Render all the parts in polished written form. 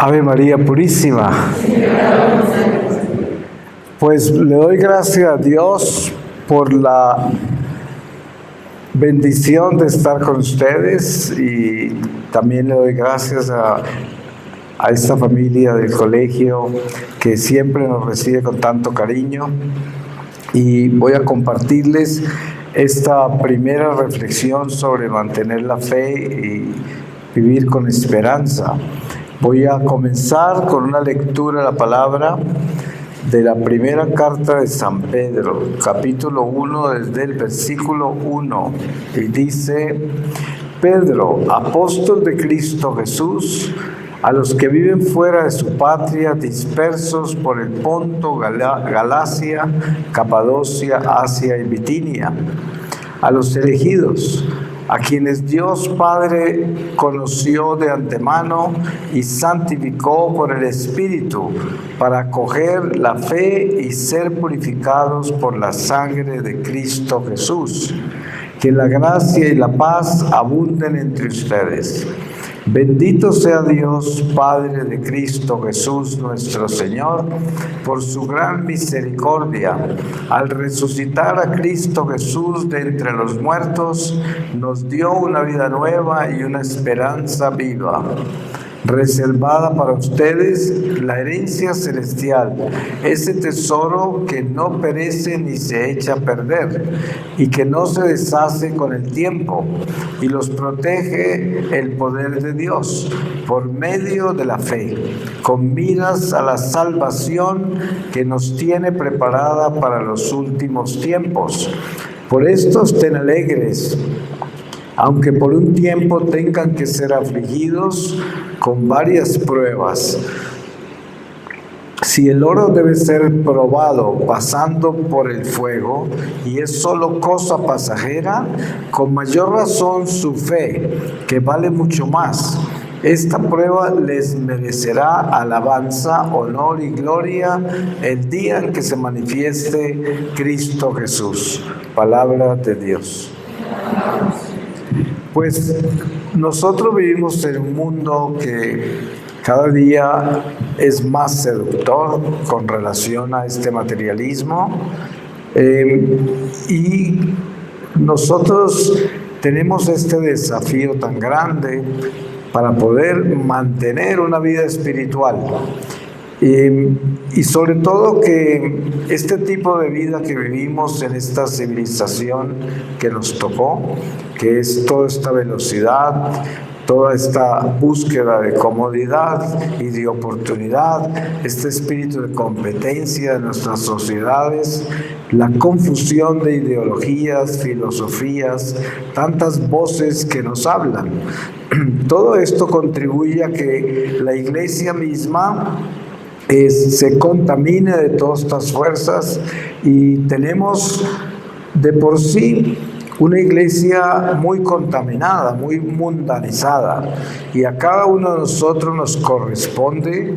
Ave María Purísima. Pues le doy gracias a Dios por la bendición de estar con ustedes y también le doy gracias a esta familia del colegio que siempre nos recibe con tanto cariño, y voy a compartirles esta primera reflexión sobre mantener la fe y vivir con esperanza. Voy a comenzar con una lectura de la palabra de la primera carta de San Pedro, capítulo 1, desde el versículo 1, y dice: Pedro, apóstol de Cristo Jesús, a los que viven fuera de su patria, dispersos por el Ponto, Galacia, Capadocia, Asia y Bitinia, a los elegidos, a quienes Dios Padre conoció de antemano y santificó por el Espíritu, para acoger la fe y ser purificados por la sangre de Cristo Jesús. Que la gracia y la paz abunden entre ustedes. Bendito sea Dios, Padre de Cristo Jesús nuestro Señor, por su gran misericordia. Al resucitar a Cristo Jesús de entre los muertos, nos dio una vida nueva y una esperanza viva, reservada para ustedes la herencia celestial, ese tesoro que no perece ni se echa a perder y que no se deshace con el tiempo, y los protege el poder de Dios por medio de la fe, con miras a la salvación que nos tiene preparada para los últimos tiempos. Por esto estén alegres, aunque por un tiempo tengan que ser afligidos con varias pruebas. Si el oro debe ser probado pasando por el fuego y es solo cosa pasajera, con mayor razón su fe, que vale mucho más. Esta prueba les merecerá alabanza, honor y gloria el día en que se manifieste Cristo Jesús. Palabra de Dios. Pues nosotros vivimos en un mundo que cada día es más seductor con relación a este materialismo, y nosotros tenemos este desafío tan grande para poder mantener una vida espiritual. Y sobre todo que este tipo de vida que vivimos en esta civilización que nos tocó, que es toda esta velocidad, toda esta búsqueda de comodidad y de oportunidad, este espíritu de competencia de nuestras sociedades, la confusión de ideologías, filosofías, tantas voces que nos hablan. Todo esto contribuye a que la Iglesia misma se contamine de todas estas fuerzas, y tenemos de por sí una iglesia muy contaminada, muy mundanizada, y a cada uno de nosotros nos corresponde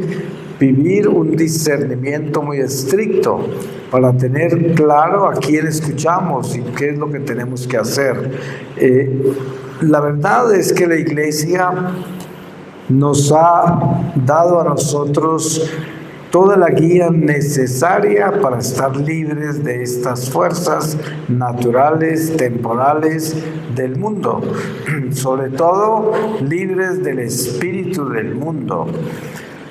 vivir un discernimiento muy estricto para tener claro a quién escuchamos y qué es lo que tenemos que hacer. La verdad es que la iglesia nos ha dado a nosotros toda la guía necesaria para estar libres de estas fuerzas naturales, temporales del mundo, sobre todo libres del espíritu del mundo,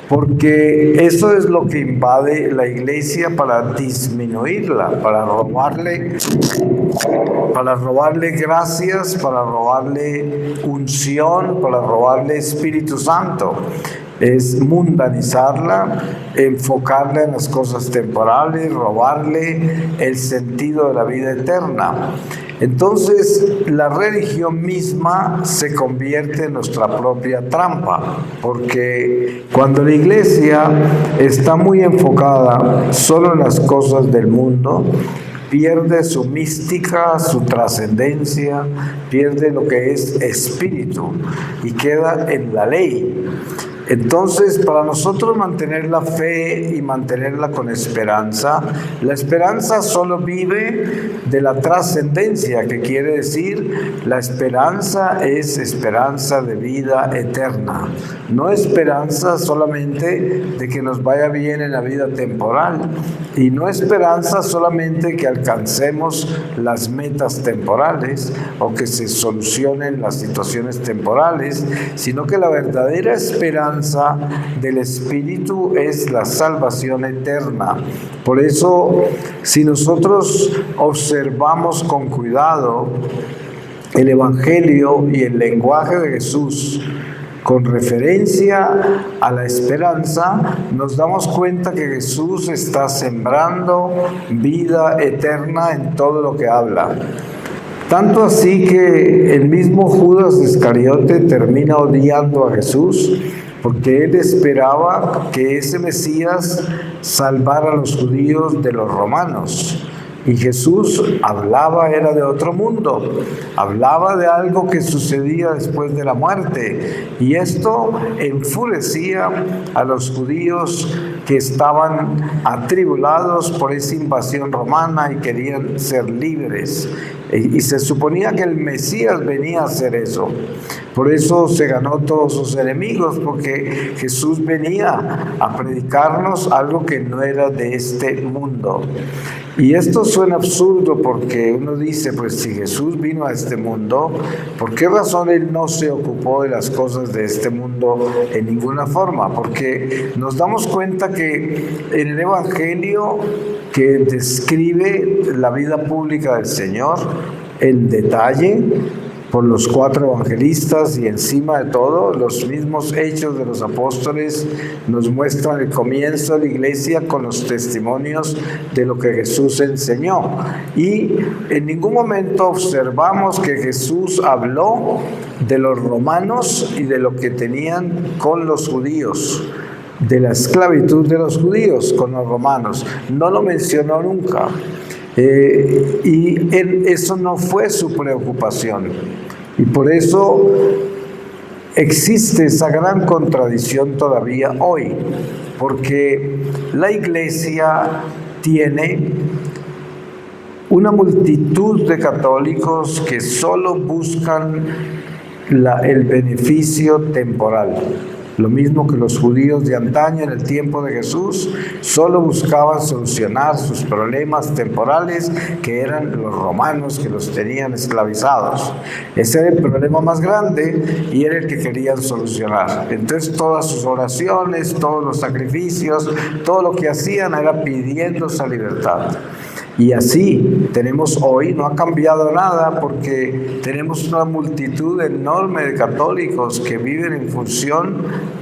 porque eso es lo que invade la iglesia para disminuirla, para robarle gracias, para robarle unción, para robarle Espíritu Santo. Es mundanizarla, enfocarla en las cosas temporales, robarle el sentido de la vida eterna. Entonces, la religión misma se convierte en nuestra propia trampa, porque cuando la iglesia está muy enfocada solo en las cosas del mundo, pierde su mística, su trascendencia, pierde lo que es espíritu y queda en la ley. Entonces, para nosotros mantener la fe y mantenerla con esperanza, la esperanza solo vive de la trascendencia, que quiere decir, la esperanza es esperanza de vida eterna, no esperanza solamente de que nos vaya bien en la vida temporal, y no esperanza solamente que alcancemos las metas temporales o que se solucionen las situaciones temporales, sino que la verdadera esperanza del Espíritu es la salvación eterna. Por eso, si nosotros observamos con cuidado el Evangelio y el lenguaje de Jesús con referencia a la esperanza, nos damos cuenta que Jesús está sembrando vida eterna en todo lo que habla. Tanto así que el mismo Judas Iscariote termina odiando a Jesús, porque él esperaba que ese Mesías salvara a los judíos de los romanos. Y Jesús era de otro mundo, hablaba de algo que sucedía después de la muerte. Y esto enfurecía a los judíos que estaban atribulados por esa invasión romana y querían ser libres. Y se suponía que el Mesías venía a hacer eso. Por eso se ganó todos sus enemigos, porque Jesús venía a predicarnos algo que no era de este mundo. Y esto suena absurdo porque uno dice, pues si Jesús vino a este mundo, ¿por qué razón Él no se ocupó de las cosas de este mundo en ninguna forma? Porque nos damos cuenta que en el Evangelio que describe la vida pública del Señor en detalle, por los 4 evangelistas y encima de todo, los mismos hechos de los apóstoles nos muestran el comienzo de la iglesia con los testimonios de lo que Jesús enseñó. Y en ningún momento observamos que Jesús habló de los romanos y de lo que tenían con los judíos, de la esclavitud de los judíos con los romanos. No lo mencionó nunca. Eso no fue su preocupación. Y por eso existe esa gran contradicción todavía hoy, porque la iglesia tiene una multitud de católicos que solo buscan el beneficio temporal. Lo mismo que los judíos de antaño en el tiempo de Jesús, solo buscaban solucionar sus problemas temporales, que eran los romanos que los tenían esclavizados. Ese era el problema más grande y era el que querían solucionar. Entonces todas sus oraciones, todos los sacrificios, todo lo que hacían era pidiendo esa libertad. Y así tenemos hoy, no ha cambiado nada, porque tenemos una multitud enorme de católicos que viven en función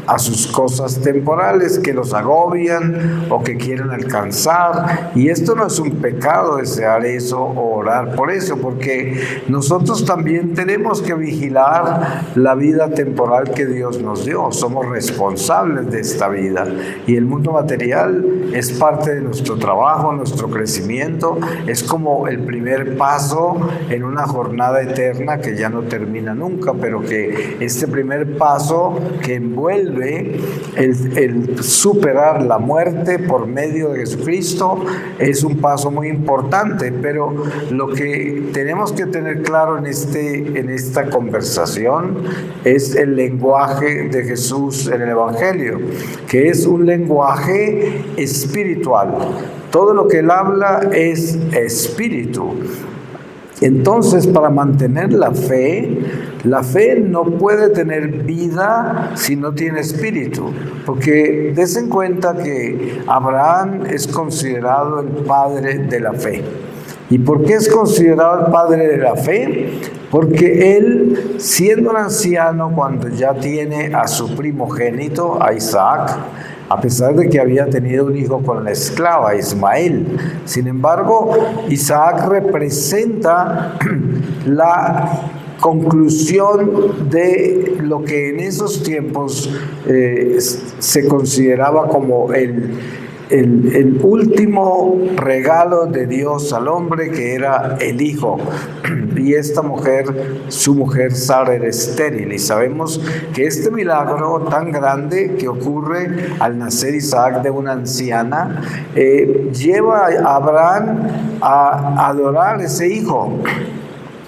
a sus cosas temporales, que los agobian o que quieren alcanzar. Y esto no es un pecado desear eso o orar por eso, porque nosotros también tenemos que vigilar la vida temporal que Dios nos dio. Somos responsables de esta vida y el mundo material es parte de nuestro trabajo, nuestro crecimiento. Es como el primer paso en una jornada eterna que ya no termina nunca, pero que este primer paso que envuelve el superar la muerte por medio de Jesucristo es un paso muy importante. Pero lo que tenemos que tener claro en esta conversación es el lenguaje de Jesús en el Evangelio, que es un lenguaje espiritual. Todo lo que Él habla es espíritu. Entonces, para mantener la fe no puede tener vida si no tiene espíritu. Porque des en cuenta que Abraham es considerado el padre de la fe. ¿Y por qué es considerado el padre de la fe? Porque él, siendo un anciano, cuando ya tiene a su primogénito, a Isaac, a pesar de que había tenido un hijo con la esclava, Ismael. Sin embargo, Isaac representa la conclusión de lo que en esos tiempos se consideraba como el último regalo de Dios al hombre, que era el hijo. Y esta mujer, su mujer Sara, era estéril. Y sabemos que este milagro tan grande que ocurre al nacer Isaac de una anciana, lleva a Abraham a adorar a ese hijo.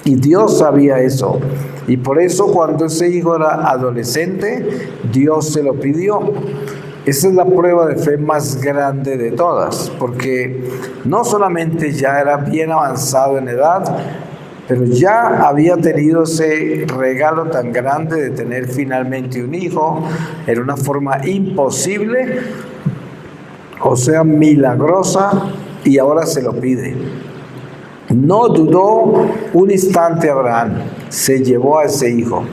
Y Dios sabía eso. Y por eso cuando ese hijo era adolescente, Dios se lo pidió. Esa es la prueba de fe más grande de todas, porque no solamente ya era bien avanzado en edad, pero ya había tenido ese regalo tan grande de tener finalmente un hijo en una forma imposible, o sea, milagrosa, y ahora se lo pide. No dudó un instante Abraham, se llevó a ese hijo.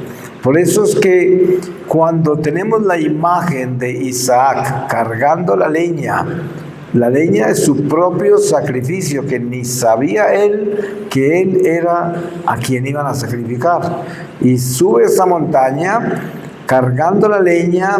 Por eso es que cuando tenemos la imagen de Isaac cargando la leña es su propio sacrificio, que ni sabía él que él era a quien iban a sacrificar. Y sube esa montaña cargando la leña,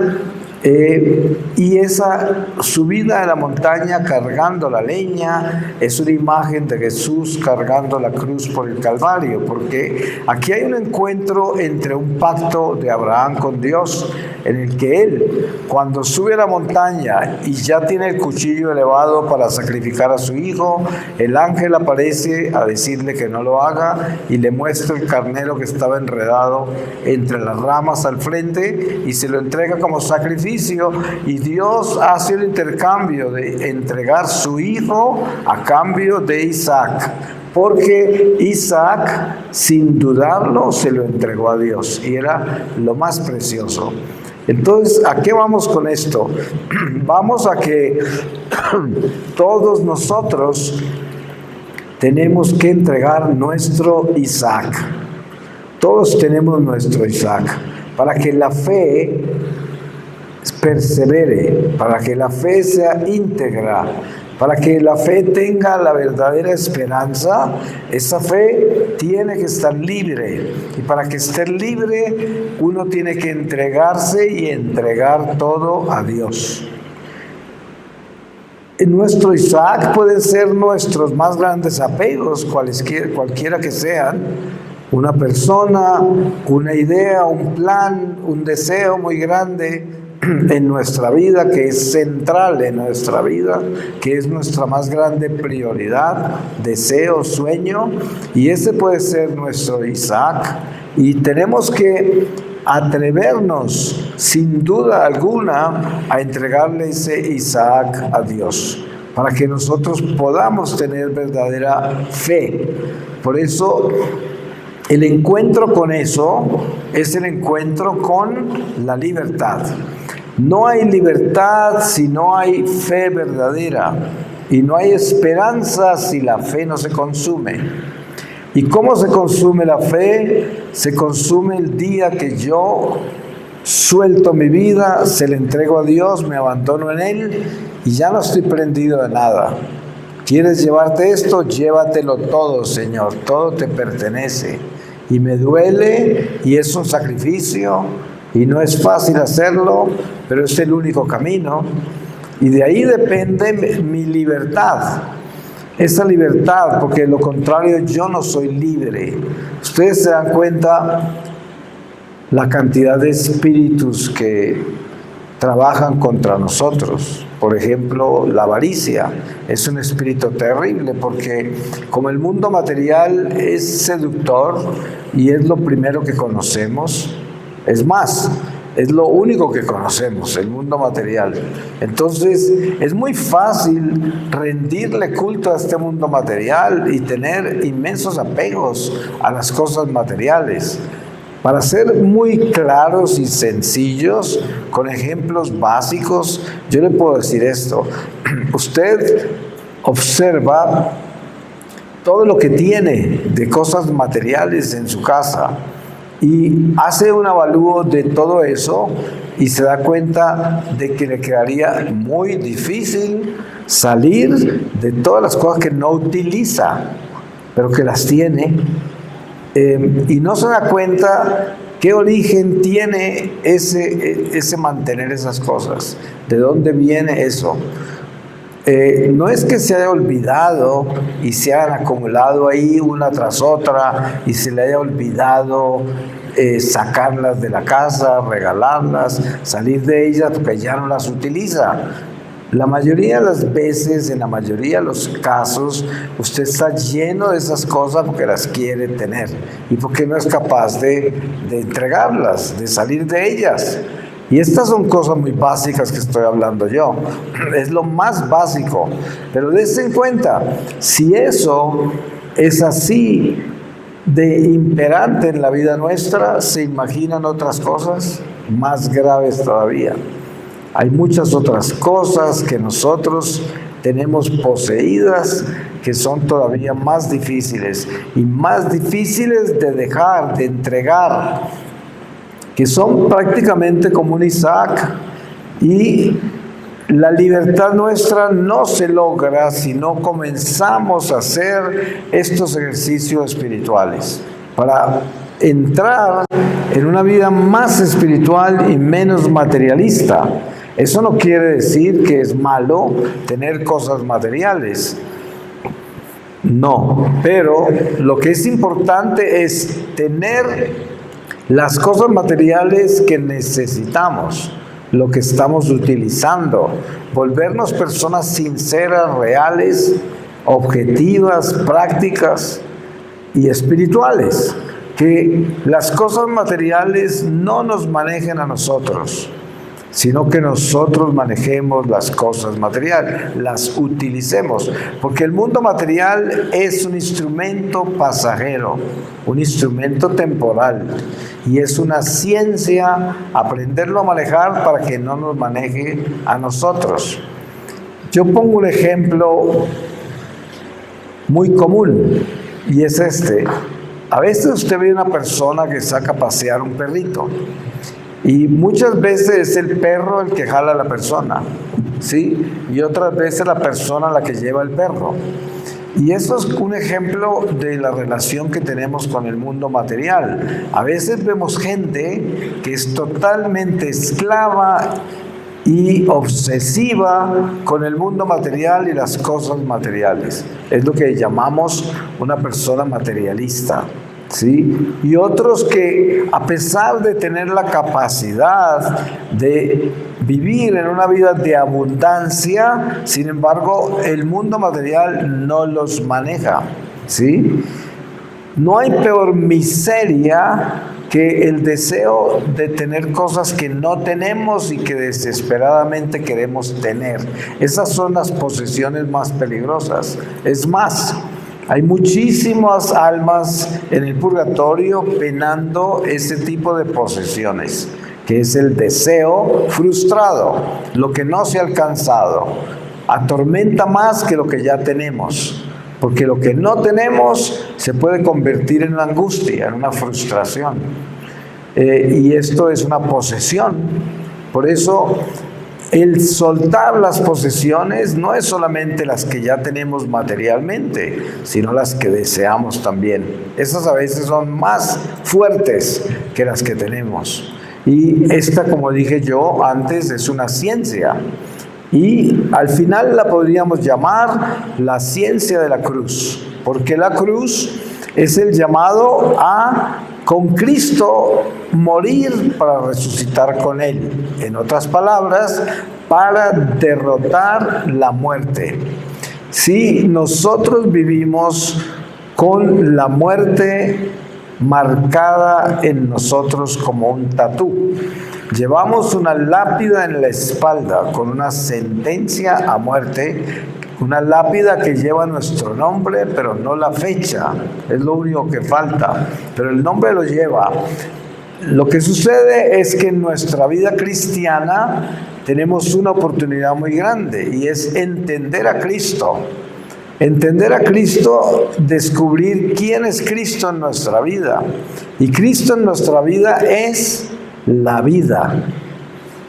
y esa subida de la montaña cargando la leña es una imagen de Jesús cargando la cruz por el Calvario, porque aquí hay un encuentro entre un pacto de Abraham con Dios, en el que él, cuando sube a la montaña y ya tiene el cuchillo elevado para sacrificar a su hijo, el ángel aparece a decirle que no lo haga y le muestra el carnero que estaba enredado entre las ramas al frente y se lo entrega como sacrificio. Y Dios hace el intercambio de entregar su hijo a cambio de Isaac, porque Isaac, sin dudarlo, se lo entregó a Dios y era lo más precioso. Entonces, ¿a qué vamos con esto? Vamos a que todos nosotros tenemos que entregar nuestro Isaac. Todos tenemos nuestro Isaac, para que la fe persevere, para que la fe sea íntegra, para que la fe tenga la verdadera esperanza. Esa fe tiene que estar libre, y para que esté libre uno tiene que entregarse y entregar todo a Dios. Nuestro Isaac pueden ser nuestros más grandes apegos, cualquiera que sean. Una persona, una idea, un plan, un deseo muy grande en nuestra vida, que es central en nuestra vida, que es nuestra más grande prioridad, deseo, sueño, y ese puede ser nuestro Isaac. Y tenemos que atrevernos, sin duda alguna, a entregarle ese Isaac a Dios, para que nosotros podamos tener verdadera fe. Por eso, el encuentro con eso es el encuentro con la libertad. No hay libertad si no hay fe verdadera, y no hay esperanza si la fe no se consume. ¿Y cómo se consume la fe? Se consume el día que yo suelto mi vida, se la entrego a Dios, me abandono en Él y ya no estoy prendido de nada. ¿Quieres llevarte esto? Llévatelo todo, Señor, todo te pertenece. Y me duele y es un sacrificio y no es fácil hacerlo, pero es el único camino. Y de ahí depende mi libertad. Esa libertad, porque de lo contrario yo no soy libre. Ustedes se dan cuenta la cantidad de espíritus que trabajan contra nosotros. Por ejemplo, la avaricia es un espíritu terrible, porque como el mundo material es seductor y es lo primero que conocemos, es más, es lo único que conocemos, el mundo material. Entonces, es muy fácil rendirle culto a este mundo material y tener inmensos apegos a las cosas materiales. Para ser muy claros y sencillos, con ejemplos básicos, yo le puedo decir esto. Usted observa todo lo que tiene de cosas materiales en su casa y hace un avalúo de todo eso y se da cuenta de que le quedaría muy difícil salir de todas las cosas que no utiliza, pero que las tiene. Y no se da cuenta qué origen tiene ese mantener esas cosas, de dónde viene eso. no es que se haya olvidado y se hayan acumulado ahí una tras otra y se le haya olvidado sacarlas de la casa, regalarlas, salir de ellas porque ya no las utiliza. La mayoría de las veces, en la mayoría de los casos, usted está lleno de esas cosas porque las quiere tener y porque no es capaz de entregarlas, de salir de ellas. Y estas son cosas muy básicas que estoy hablando yo. Es lo más básico. Pero dense en cuenta, si eso es así de imperante en la vida nuestra, ¿se imaginan otras cosas más graves todavía? Hay muchas otras cosas que nosotros tenemos poseídas que son todavía más difíciles y más difíciles de dejar, de entregar, que son prácticamente como un Isaac, y la libertad nuestra no se logra si no comenzamos a hacer estos ejercicios espirituales para entrar en una vida más espiritual y menos materialista. Eso no quiere decir que es malo tener cosas materiales. No, pero lo que es importante es tener las cosas materiales que necesitamos, lo que estamos utilizando, volvernos personas sinceras, reales, objetivas, prácticas y espirituales. Que las cosas materiales no nos manejen a nosotros, sino que nosotros manejemos las cosas materiales, las utilicemos, porque el mundo material es un instrumento pasajero, un instrumento temporal, y es una ciencia aprenderlo a manejar para que no nos maneje a nosotros. Yo pongo un ejemplo muy común, y es este. A veces usted ve una persona que saca a pasear un perrito, y muchas veces es el perro el que jala a la persona, ¿sí? Y otras veces la persona la que lleva el perro. Y eso es un ejemplo de la relación que tenemos con el mundo material. A veces vemos gente que es totalmente esclava y obsesiva con el mundo material y las cosas materiales. Es lo que llamamos una persona materialista, ¿sí? Y otros que, a pesar de tener la capacidad de vivir en una vida de abundancia, sin embargo, el mundo material no los maneja, ¿sí? No hay peor miseria que el deseo de tener cosas que no tenemos y que desesperadamente queremos tener. Esas son las posesiones más peligrosas. Es más, hay muchísimas almas en el purgatorio penando ese tipo de posesiones, que es el deseo frustrado, lo que no se ha alcanzado. Atormenta más que lo que ya tenemos, porque lo que no tenemos se puede convertir en una angustia, en una frustración. Y esto es una posesión. Por eso, el soltar las posesiones no es solamente las que ya tenemos materialmente, sino las que deseamos también. Esas a veces son más fuertes que las que tenemos. Y esta, como dije yo antes, es una ciencia. Y al final la podríamos llamar la ciencia de la cruz, porque la cruz es el llamado a, con Cristo, morir para resucitar con Él. En otras palabras, para derrotar la muerte. Si nosotros vivimos con la muerte marcada en nosotros como un tatú, llevamos una lápida en la espalda con una sentencia a muerte, una lápida que lleva nuestro nombre, pero no la fecha, es lo único que falta, pero el nombre lo lleva. Lo que sucede es que en nuestra vida cristiana tenemos una oportunidad muy grande, y es entender a Cristo. Entender a Cristo, descubrir quién es Cristo en nuestra vida. Y Cristo en nuestra vida es la vida.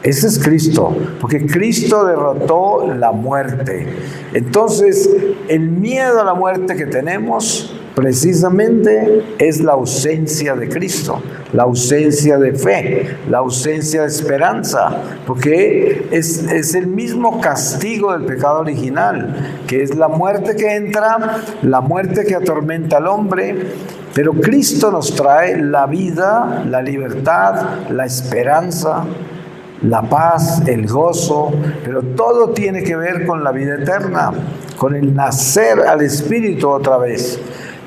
Ese es Cristo, porque Cristo derrotó la muerte. Entonces, el miedo a la muerte que tenemos precisamente es la ausencia de Cristo, la ausencia de fe, la ausencia de esperanza, porque es el mismo castigo del pecado original, que es la muerte que entra, la muerte que atormenta al hombre, pero Cristo nos trae la vida, la libertad, la esperanza, la paz, el gozo, pero todo tiene que ver con la vida eterna, con el nacer al Espíritu otra vez.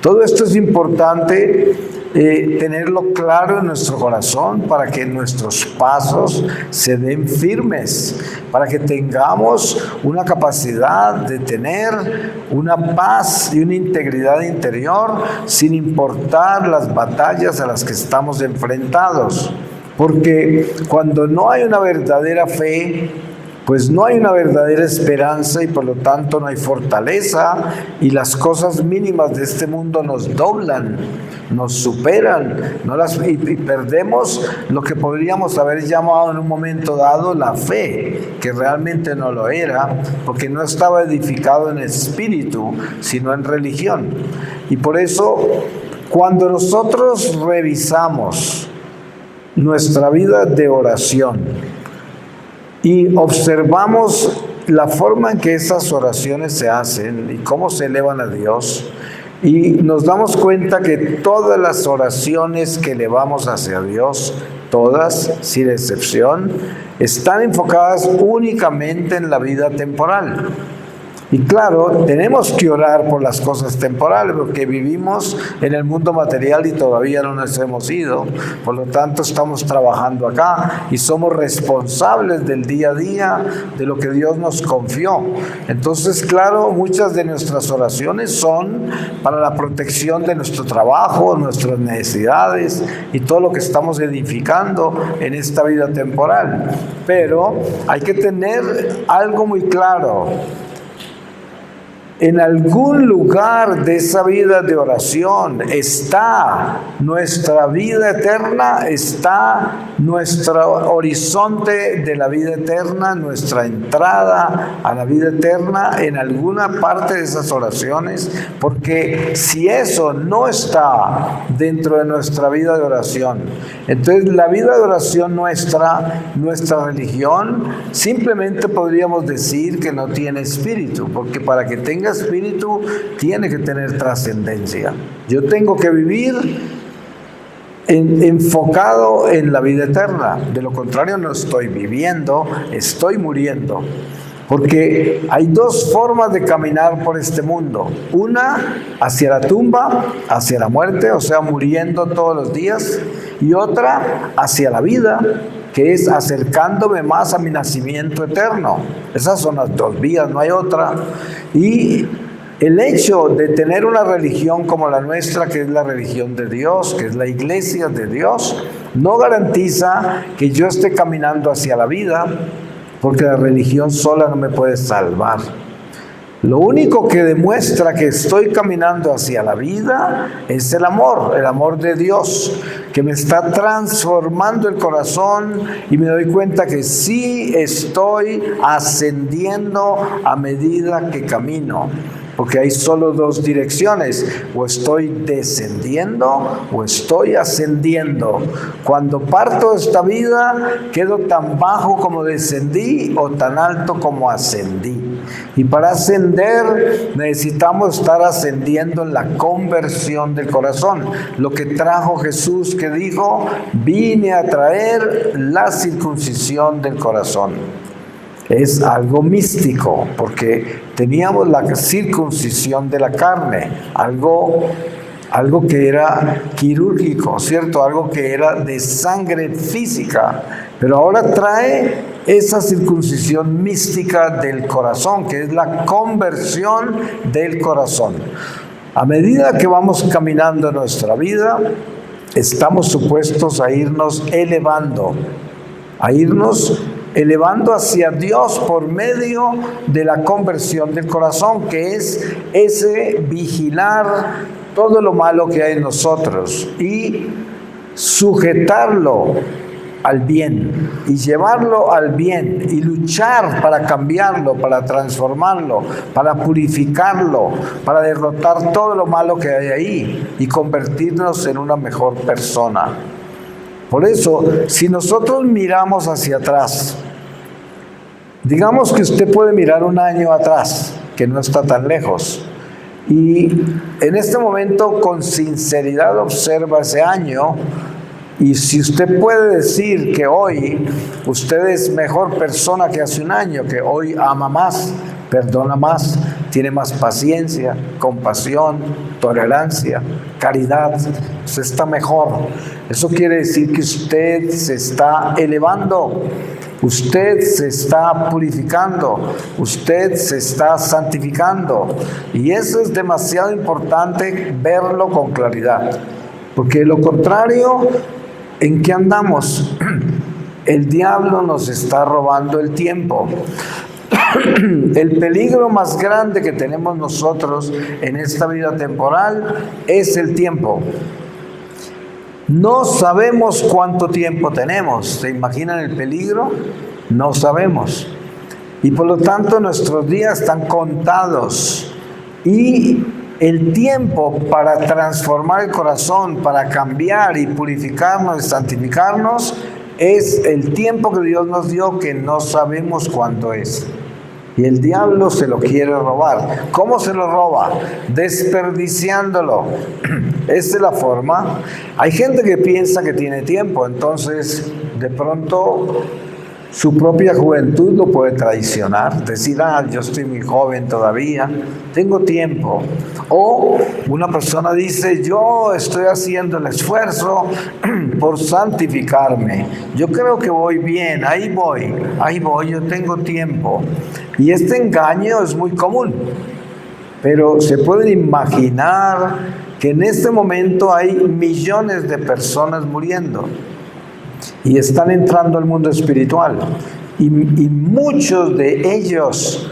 Todo esto es importante tenerlo claro en nuestro corazón para que nuestros pasos se den firmes, para que tengamos una capacidad de tener una paz y una integridad interior sin importar las batallas a las que estamos enfrentados. Porque cuando no hay una verdadera fe, pues no hay una verdadera esperanza y por lo tanto no hay fortaleza, y las cosas mínimas de este mundo nos doblan, nos superan, y perdemos lo que podríamos haber llamado en un momento dado la fe, que realmente no lo era, porque no estaba edificado en espíritu, sino en religión. Y por eso, cuando nosotros revisamos nuestra vida de oración y observamos la forma en que esas oraciones se hacen y cómo se elevan a Dios, y nos damos cuenta que todas las oraciones que elevamos hacia Dios, todas, sin excepción, están enfocadas únicamente en la vida temporal. Y claro, tenemos que orar por las cosas temporales, porque vivimos en el mundo material y todavía no nos hemos ido. Por lo tanto, estamos trabajando acá y somos responsables del día a día de lo que Dios nos confió. Entonces, claro, muchas de nuestras oraciones son para la protección de nuestro trabajo, nuestras necesidades y todo lo que estamos edificando en esta vida temporal. Pero hay que tener algo muy claro. En algún lugar de esa vida de oración está nuestra vida eterna, está nuestro horizonte de la vida eterna, nuestra entrada a la vida eterna en alguna parte de esas oraciones, porque si eso no está dentro de nuestra vida de oración, entonces la vida de oración nuestra religión, simplemente podríamos decir que no tiene espíritu, porque para que tenga espíritu tiene que tener trascendencia. Yo tengo que vivir enfocado en la vida eterna. De lo contrario, no estoy viviendo, estoy muriendo. Porque hay dos formas de caminar por este mundo. Una, hacia la tumba, hacia la muerte, o sea, muriendo todos los días. Y otra, hacia la vida, que es acercándome más a mi nacimiento eterno. Esas son las dos vías, no hay otra. Y el hecho de tener una religión como la nuestra, que es la religión de Dios, que es la iglesia de Dios, no garantiza que yo esté caminando hacia la vida, porque la religión sola no me puede salvar. Lo único que demuestra que estoy caminando hacia la vida es el amor de Dios, que me está transformando el corazón y me doy cuenta que sí estoy ascendiendo a medida que camino. Porque hay solo dos direcciones, o estoy descendiendo o estoy ascendiendo. Cuando parto de esta vida, quedo tan bajo como descendí o tan alto como ascendí. Y para ascender necesitamos estar ascendiendo en la conversión del corazón. Lo que trajo Jesús, que dijo, vine a traer la circuncisión del corazón. Es algo místico, porque teníamos la circuncisión de la carne, algo que era quirúrgico, ¿cierto? Algo que era de sangre física, pero ahora trae esa circuncisión mística del corazón, que es la conversión del corazón. A medida que vamos caminando en nuestra vida, estamos supuestos a irnos elevando hacia Dios por medio de la conversión del corazón, que es ese vigilar todo lo malo que hay en nosotros y sujetarlo al bien y llevarlo al bien y luchar para cambiarlo, para transformarlo, para purificarlo, para derrotar todo lo malo que hay ahí y convertirnos en una mejor persona. Por eso, si nosotros miramos hacia atrás, digamos que usted puede mirar un año atrás, que no está tan lejos, y en este momento con sinceridad observa ese año, y si usted puede decir que hoy usted es mejor persona que hace un año, que hoy ama más, perdona más, tiene más paciencia, compasión, tolerancia, caridad, usted está mejor. Eso quiere decir que usted se está elevando, usted se está purificando, usted se está santificando. Y eso es demasiado importante verlo con claridad, porque de lo contrario, ¿en qué andamos? El diablo nos está robando el tiempo. El peligro más grande que tenemos nosotros en esta vida temporal es el tiempo. No sabemos cuánto tiempo tenemos. ¿Se imaginan el peligro? No sabemos. Y por lo tanto nuestros días están contados. Y el tiempo para transformar el corazón, para cambiar y purificarnos y santificarnos, es el tiempo que Dios nos dio, que no sabemos cuánto es. Y el diablo se lo quiere robar. ¿Cómo se lo roba? Desperdiciándolo. Esa es la forma. Hay gente que piensa que tiene tiempo, entonces de pronto su propia juventud lo puede traicionar, decir, yo estoy muy joven todavía, tengo tiempo. O una persona dice, yo estoy haciendo el esfuerzo por santificarme, yo creo que voy bien, ahí voy, yo tengo tiempo. Y este engaño es muy común, pero se pueden imaginar que en este momento hay millones de personas muriendo y están entrando al mundo espiritual, y muchos de ellos,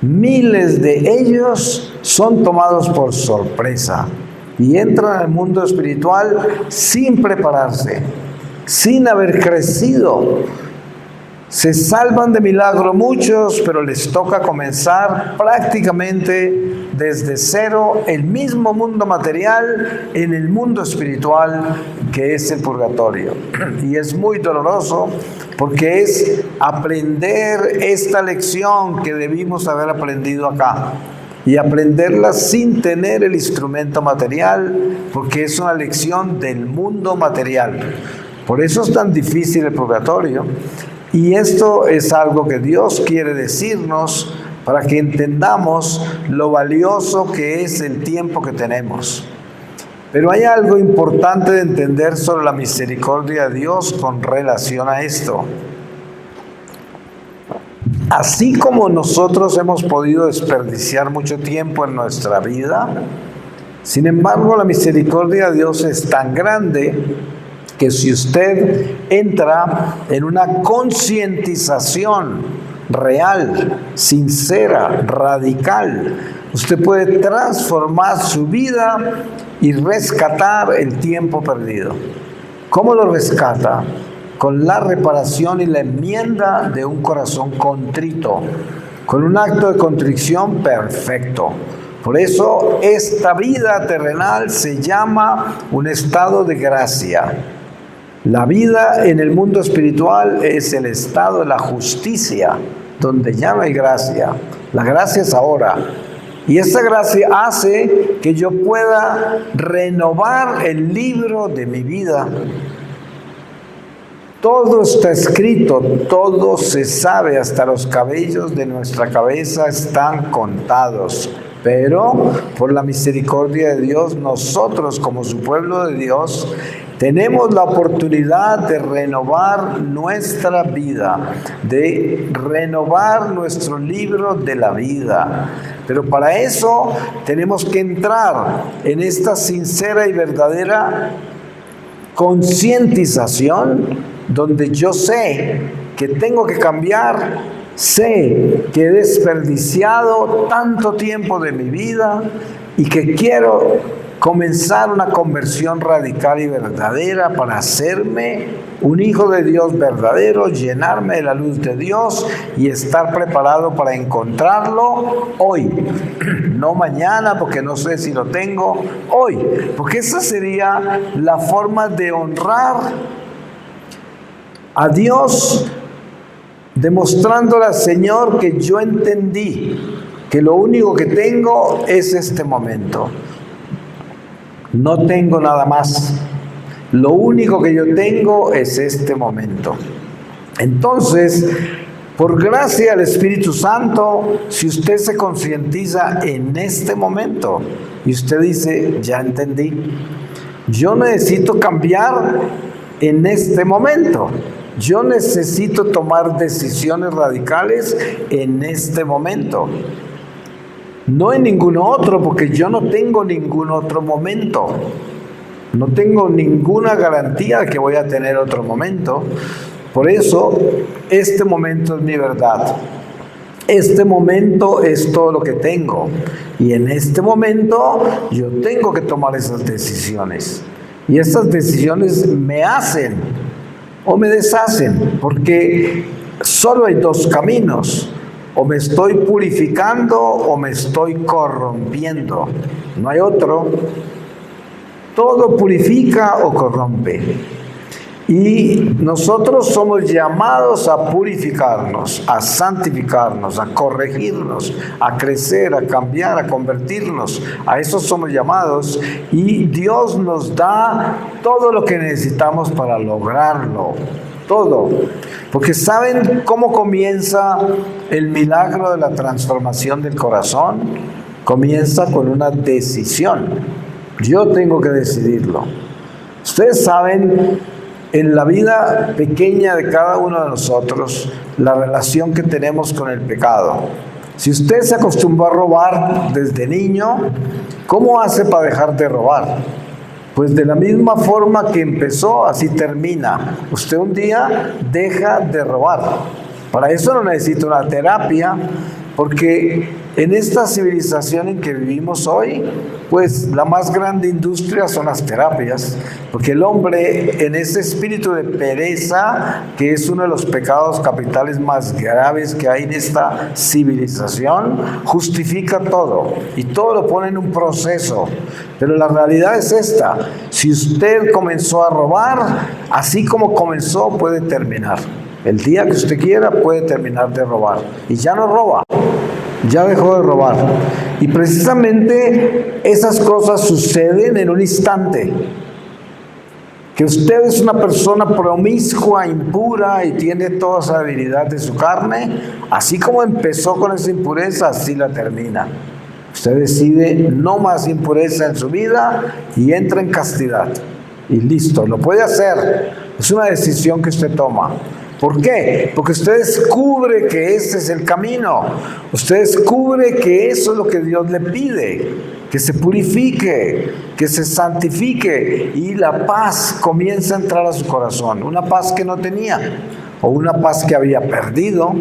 miles de ellos, son tomados por sorpresa y entran al mundo espiritual sin prepararse, sin haber crecido. Se salvan de milagro muchos, pero les toca comenzar prácticamente desde cero el mismo mundo material en el mundo espiritual, que es el purgatorio. Y es muy doloroso porque es aprender esta lección que debimos haber aprendido acá y aprenderla sin tener el instrumento material, porque es una lección del mundo material. Por eso es tan difícil el purgatorio. Y esto es algo que Dios quiere decirnos para que entendamos lo valioso que es el tiempo que tenemos. Pero hay algo importante de entender sobre la misericordia de Dios con relación a esto. Así como nosotros hemos podido desperdiciar mucho tiempo en nuestra vida, sin embargo la misericordia de Dios es tan grande que si usted entra en una concientización real, sincera, radical, usted puede transformar su vida y rescatar el tiempo perdido. ¿Cómo lo rescata? Con la reparación y la enmienda de un corazón contrito, con un acto de contrición perfecto. Por eso esta vida terrenal se llama un estado de gracia. La vida en el mundo espiritual es el estado de la justicia, donde ya no hay gracia. La gracia es ahora. Y esa gracia hace que yo pueda renovar el libro de mi vida. Todo está escrito, todo se sabe, hasta los cabellos de nuestra cabeza están contados. Pero por la misericordia de Dios, nosotros como su pueblo de Dios, tenemos la oportunidad de renovar nuestra vida, de renovar nuestro libro de la vida. Pero para eso tenemos que entrar en esta sincera y verdadera concientización, donde yo sé que tengo que cambiar, sé que he desperdiciado tanto tiempo de mi vida y que quiero comenzar una conversión radical y verdadera para hacerme un hijo de Dios verdadero, llenarme de la luz de Dios y estar preparado para encontrarlo hoy, no mañana porque no sé si lo tengo, hoy, porque esa sería la forma de honrar a Dios, demostrándole al Señor que yo entendí que lo único que tengo es este momento. No tengo nada más. Lo único que yo tengo es este momento. Entonces, por gracia del Espíritu Santo, si usted se concientiza en este momento y usted dice, ya entendí, yo necesito cambiar en este momento. Yo necesito tomar decisiones radicales en este momento. No en ningún otro, porque yo no tengo ningún otro momento. No tengo ninguna garantía de que voy a tener otro momento. Por eso, este momento es mi verdad. Este momento es todo lo que tengo. Y en este momento, yo tengo que tomar esas decisiones. Y esas decisiones me hacen o me deshacen, porque solo hay dos caminos. O me estoy purificando o me estoy corrompiendo. No hay otro. Todo purifica o corrompe. Y nosotros somos llamados a purificarnos, a santificarnos, a corregirnos, a crecer, a cambiar, a convertirnos. A eso somos llamados y Dios nos da todo lo que necesitamos para lograrlo. Todo. Porque ¿saben cómo comienza el milagro de la transformación del corazón? Comienza con una decisión. Yo tengo que decidirlo. Ustedes saben, en la vida pequeña de cada uno de nosotros, la relación que tenemos con el pecado. Si usted se acostumbró a robar desde niño, ¿cómo hace para dejar de robar? Pues de la misma forma que empezó, así termina. Usted un día deja de robar. Para eso no necesita una terapia, porque en esta civilización en que vivimos hoy, pues la más grande industria son las terapias, porque el hombre en ese espíritu de pereza, que es uno de los pecados capitales más graves que hay en esta civilización, justifica todo y todo lo pone en un proceso. Pero la realidad es esta: si usted comenzó a robar, así como comenzó puede terminar. El día que usted quiera puede terminar de robar y ya no roba. Ya dejó de robar. Y precisamente esas cosas suceden en un instante. Que usted es una persona promiscua, impura y tiene toda esa debilidad de su carne, así como empezó con esa impureza, así la termina. Usted decide no más impureza en su vida y entra en castidad. Y listo, lo puede hacer. Es una decisión que usted toma. ¿Por qué? Porque usted descubre que ese es el camino. Usted descubre que eso es lo que Dios le pide, que se purifique, que se santifique y la paz comienza a entrar a su corazón. Una paz que no tenía o una paz que había perdido.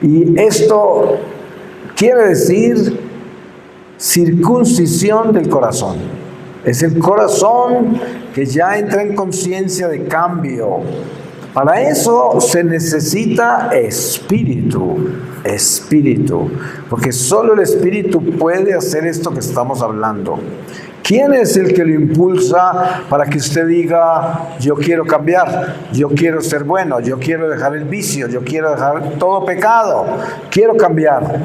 Y esto quiere decir circuncisión del corazón. Es el corazón que ya entra en conciencia de cambio. Para eso se necesita espíritu, porque solo el espíritu puede hacer esto que estamos hablando. ¿Quién es el que lo impulsa para que usted diga, yo quiero cambiar, yo quiero ser bueno, yo quiero dejar el vicio, yo quiero dejar todo pecado, quiero cambiar?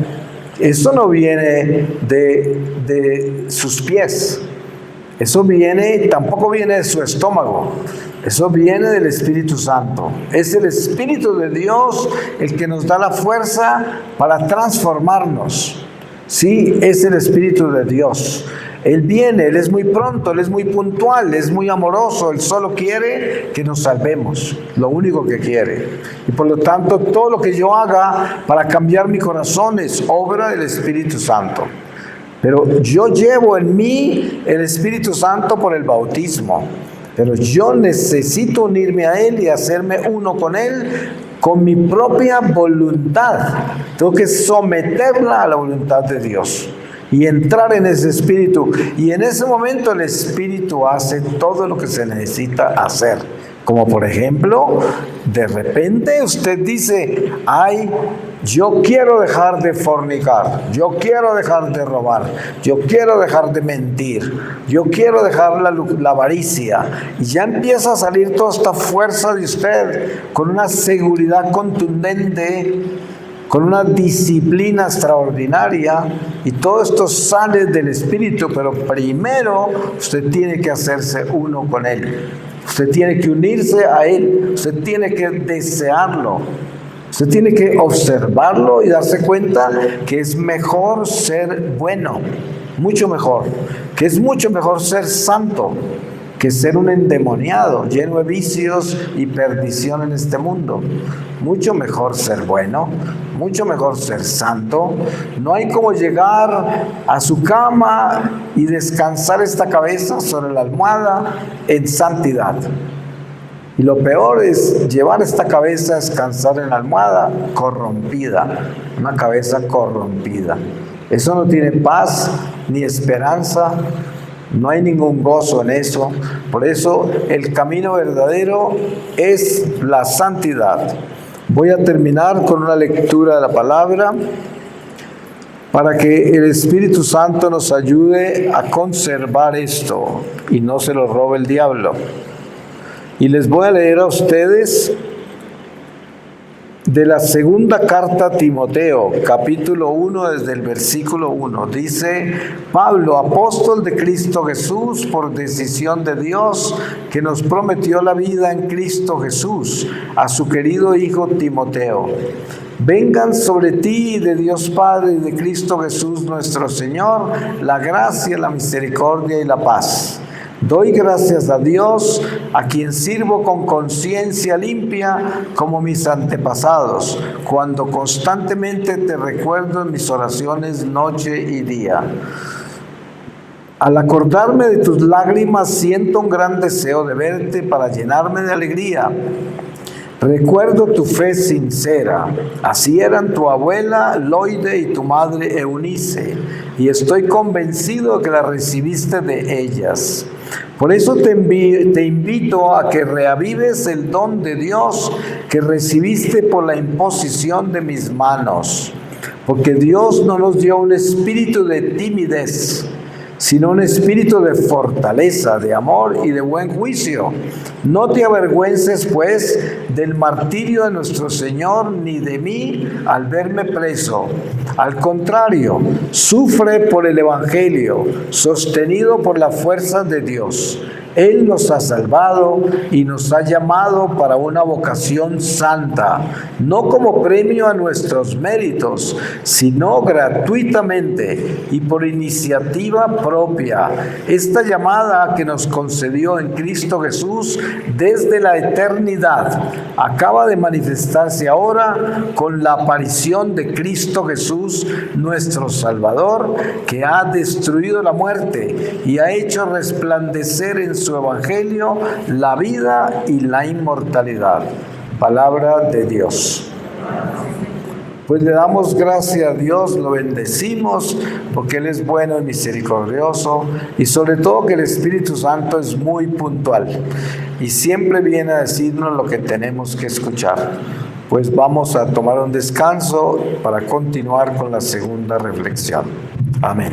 Eso no viene de sus pies, eso tampoco viene de su estómago. Eso viene del Espíritu Santo. Es el Espíritu de Dios el que nos da la fuerza para transformarnos. Sí, es el Espíritu de Dios. Él viene, Él es muy pronto, Él es muy puntual, es muy amoroso. Él solo quiere que nos salvemos, lo único que quiere. Y por lo tanto, todo lo que yo haga para cambiar mi corazón es obra del Espíritu Santo. Pero yo llevo en mí el Espíritu Santo por el bautismo. Pero yo necesito unirme a Él y hacerme uno con Él con mi propia voluntad. Tengo que someterla a la voluntad de Dios. y entrar en ese espíritu. Y en ese momento el espíritu hace todo lo que se necesita hacer. Como por ejemplo, de repente usted dice, ay, yo quiero dejar de fornicar, yo quiero dejar de robar, yo quiero dejar de mentir, yo quiero dejar la avaricia. Y ya empieza a salir toda esta fuerza de usted con una seguridad contundente, con una disciplina extraordinaria, y todo esto sale del espíritu, pero primero usted tiene que hacerse uno con él. Usted tiene que unirse a él, usted tiene que desearlo, usted tiene que observarlo y darse cuenta que es mejor ser bueno, mucho mejor, que es mucho mejor ser santo que ser un endemoniado, lleno de vicios y perdición en este mundo. Mucho mejor ser bueno, mucho mejor ser santo. No hay como llegar a su cama y descansar esta cabeza sobre la almohada en santidad. Y lo peor es llevar esta cabeza a descansar en la almohada corrompida, una cabeza corrompida. Eso no tiene paz ni esperanza. No hay ningún gozo en eso. Por eso el camino verdadero es la santidad. Voy a terminar con una lectura de la palabra para que el Espíritu Santo nos ayude a conservar esto y no se lo robe el diablo. Y les voy a leer a ustedes de la segunda carta a Timoteo, capítulo 1, desde el versículo 1. Dice: Pablo, apóstol de Cristo Jesús, por decisión de Dios, que nos prometió la vida en Cristo Jesús, a su querido hijo Timoteo. Vengan sobre ti de Dios Padre y de Cristo Jesús nuestro Señor, la gracia, la misericordia y la paz. Doy gracias a Dios, a quien sirvo con conciencia limpia como mis antepasados, cuando constantemente te recuerdo en mis oraciones noche y día. Al acordarme de tus lágrimas, siento un gran deseo de verte para llenarme de alegría. Recuerdo tu fe sincera, así eran tu abuela Loide y tu madre Eunice, y estoy convencido de que la recibiste de ellas. Por eso te invito a que reavives el don de Dios que recibiste por la imposición de mis manos, porque Dios no nos dio un espíritu de timidez, sino un espíritu de fortaleza, de amor y de buen juicio. No te avergüences, pues, del martirio de nuestro Señor, ni de mí al verme preso. Al contrario, sufre por el Evangelio, sostenido por la fuerza de Dios. Él nos ha salvado y nos ha llamado para una vocación santa, no como premio a nuestros méritos, sino gratuitamente y por iniciativa propia. Esta llamada que nos concedió en Cristo Jesús desde la eternidad acaba de manifestarse ahora con la aparición de Cristo Jesús, nuestro Salvador, que ha destruido la muerte y ha hecho resplandecer en su Evangelio la vida y la inmortalidad. Palabra de Dios. Pues le damos gracias a Dios, lo bendecimos porque Él es bueno y misericordioso, y sobre todo que el Espíritu Santo es muy puntual y siempre viene a decirnos lo que tenemos que escuchar. Pues vamos a tomar un descanso para continuar con la segunda reflexión. Amén.